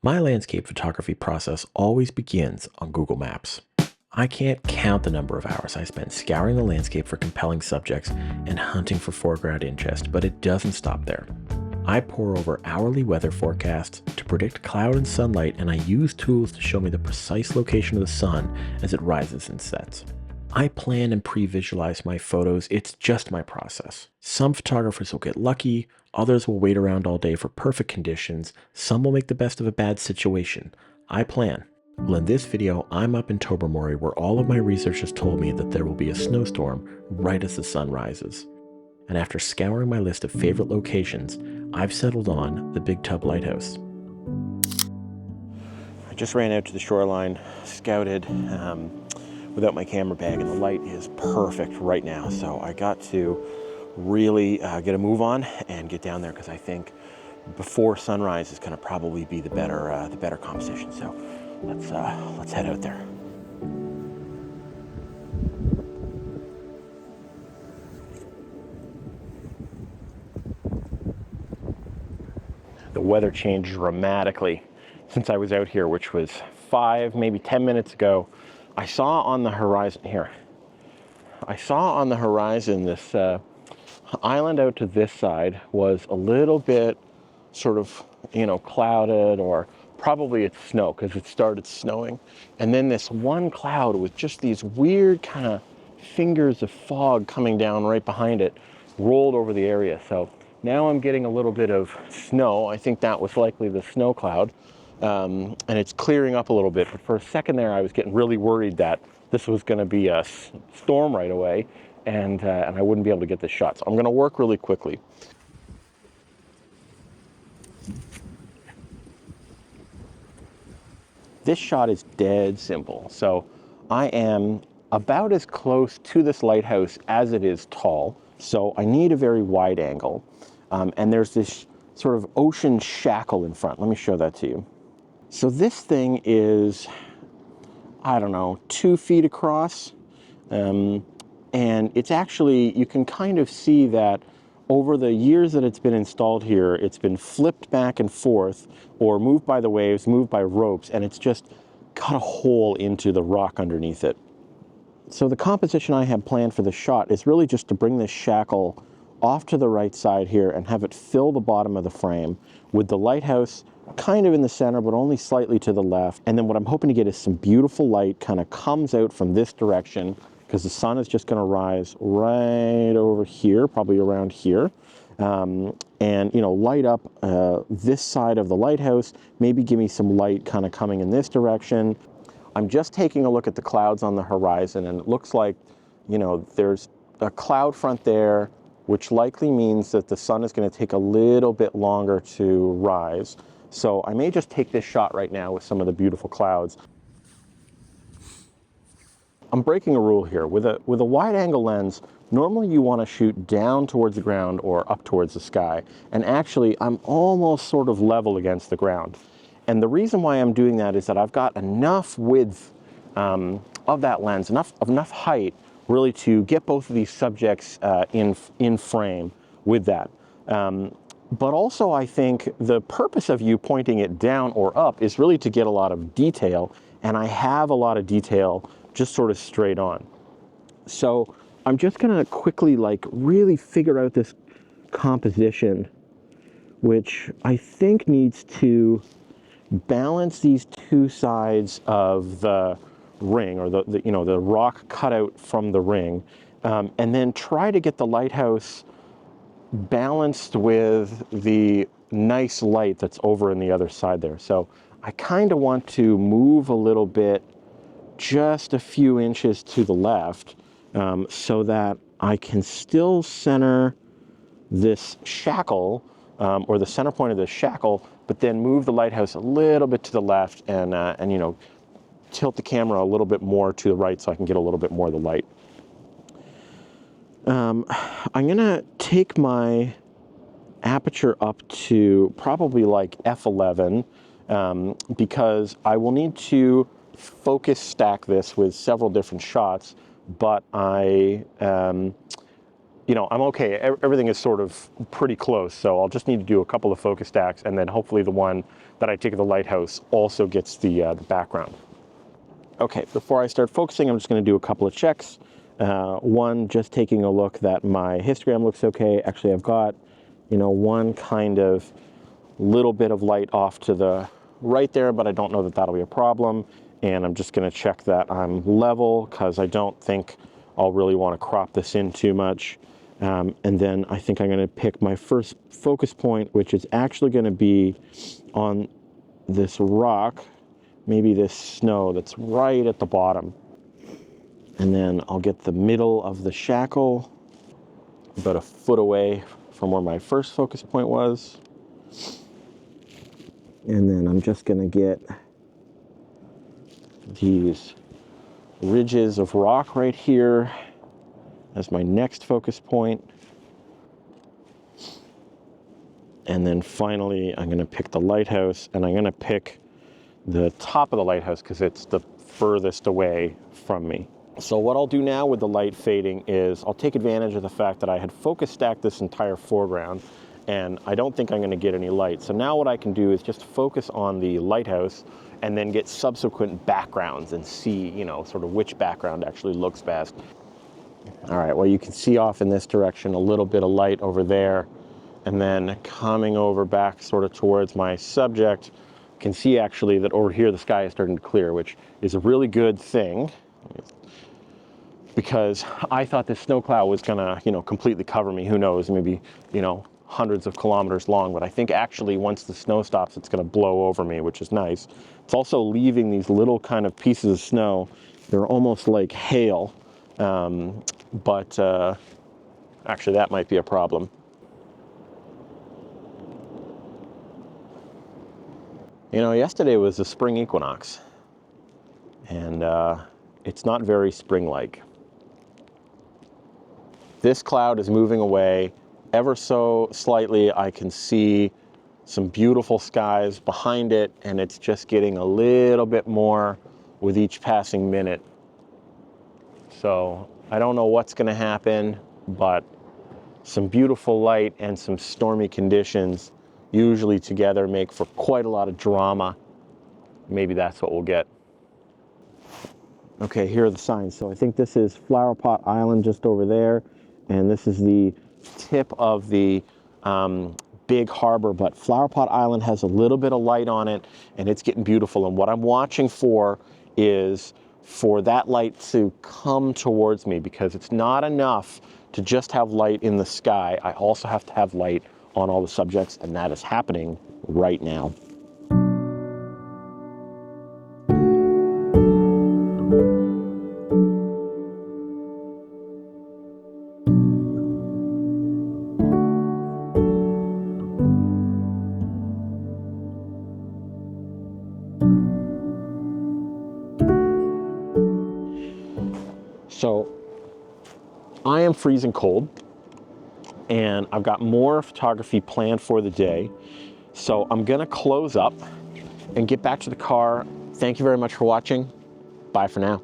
My landscape photography process always begins on Google Maps. I can't count the number of hours I spend scouring the landscape for compelling subjects and hunting for foreground interest, but it doesn't stop there. I pore over hourly weather forecasts to predict cloud and sunlight, and I use tools to show me the precise location of the sun as it rises and sets. I plan and pre-visualize my photos. It's just my process. Some photographers will get lucky, others will wait around all day for perfect conditions, some will make the best of a bad situation. I plan. Well, in this video, I'm up in Tobermory where all of my research has told me that there will be a snowstorm right as the sun rises. And after scouring my list of favorite locations, I've settled on the Big Tub Lighthouse. I just ran out to the shoreline, scouted without my camera bag, and the light is perfect right now. So I got to really get a move on and get down there because I think before sunrise is going to probably be the better composition. So let's head out there. The weather changed dramatically since I was out here, which was 5, maybe 10 minutes ago. I saw on the horizon here. I saw on the horizon this island out to this side was a little bit sort of, clouded, or probably it's snow because it started snowing. And then this one cloud with just these weird kind of fingers of fog coming down right behind it rolled over the area. So now I'm getting a little bit of snow. I think that was likely the snow cloud. And it's clearing up a little bit. But for a second there, I was getting really worried that this was going to be a storm right away, and I wouldn't be able to get this shot. So I'm going to work really quickly. This shot is dead simple. So I am about as close to this lighthouse as it is tall. So I need a very wide angle. And there's this sort of ocean shackle in front. Let me show that to you. So this thing is, I don't know, 2 feet across. And it's actually, you can kind of see that over the years that it's been installed here, it's been flipped back and forth or moved by the waves, moved by ropes, and it's just cut a hole into the rock underneath it. So the composition I have planned for the shot is really just to bring this shackle off to the right side here and have it fill the bottom of the frame with the lighthouse kind of in the center, but only slightly to the left. And then what I'm hoping to get is some beautiful light kind of comes out from this direction, because the sun is just going to rise right over here, probably around here, and light up this side of the lighthouse, maybe give me some light kind of coming in this direction. I'm just taking a look at the clouds on the horizon, and it looks like, there's a cloud front there, which likely means that the sun is going to take a little bit longer to rise. So I may just take this shot right now with some of the beautiful clouds. I'm breaking a rule here. With a wide angle lens, normally you want to shoot down towards the ground or up towards the sky. And actually, I'm almost sort of level against the ground. And the reason why I'm doing that is that I've got enough width of that lens, enough height, really to get both of these subjects in frame with that. But also, I think the purpose of you pointing it down or up is really to get a lot of detail, and I have a lot of detail just sort of straight on. So I'm just gonna quickly really figure out this composition, which I think needs to balance these two sides of the ring, or the rock cut out from the ring, and then try to get the lighthouse balanced with the nice light that's over in the other side there. So I kind of want to move a little bit, just a few inches to the left, so that I can still center this shackle, or the center point of this shackle, but then move the lighthouse a little bit to the left and tilt the camera a little bit more to the right so I can get a little bit more of the light. I'm gonna take my aperture up to probably like f11, because I will need to focus stack this with several different shots, but I you know, I'm okay. Everything is sort of pretty close, so I'll just need to do a couple of focus stacks, and then hopefully the one that I take at the lighthouse also gets the background. Okay, before I start focusing, I'm just going to do a couple of checks. One, just taking a look that my histogram looks okay. Actually, I've got, you know, one kind of little bit of light off to the right there, but I don't know that that'll be a problem. And I'm just going to check that I'm level, because I don't think I'll really want to crop this in too much. And then I think I'm going to pick my first focus point, which is actually going to be on this rock, maybe this snow that's right at the bottom. And then I'll get the middle of the shackle about a foot away from where my first focus point was. And then I'm just going to get these ridges of rock right here as my next focus point. And then finally, I'm going to pick the lighthouse, and I'm going to pick the top of the lighthouse because it's the furthest away from me. So what I'll do now with the light fading is I'll take advantage of the fact that I had focus stacked this entire foreground, and I don't think I'm going to get any light. So now what I can do is just focus on the lighthouse and then get subsequent backgrounds and see, you know, sort of which background actually looks best. All right, well, you can see off in this direction a little bit of light over there, and then coming over back sort of towards my subject, you can see actually that over here the sky is starting to clear, which is a really good thing, because I thought this snow cloud was gonna, you know, completely cover me. Who knows, maybe, you know, hundreds of kilometers long, but I think actually once the snow stops, it's gonna blow over me, which is nice. It's also leaving these little kind of pieces of snow. They're almost like hail, but actually that might be a problem. You know, yesterday was the spring equinox, and it's not very spring-like. This cloud is moving away ever so slightly. I can see some beautiful skies behind it, and it's just getting a little bit more with each passing minute. So I don't know what's going to happen, but some beautiful light and some stormy conditions usually together make for quite a lot of drama. Maybe that's what we'll get. Okay, here are the signs. So I think this is Flower Pot Island just over there, and this is the tip of the big harbor, but Flower Pot Island has a little bit of light on it, and it's getting beautiful. And what I'm watching for is for that light to come towards me, because it's not enough to just have light in the sky. I also have to have light on all the subjects, and that is happening right now. So I am freezing cold, and I've got more photography planned for the day. So I'm gonna close up and get back to the car. Thank you very much for watching. Bye for now.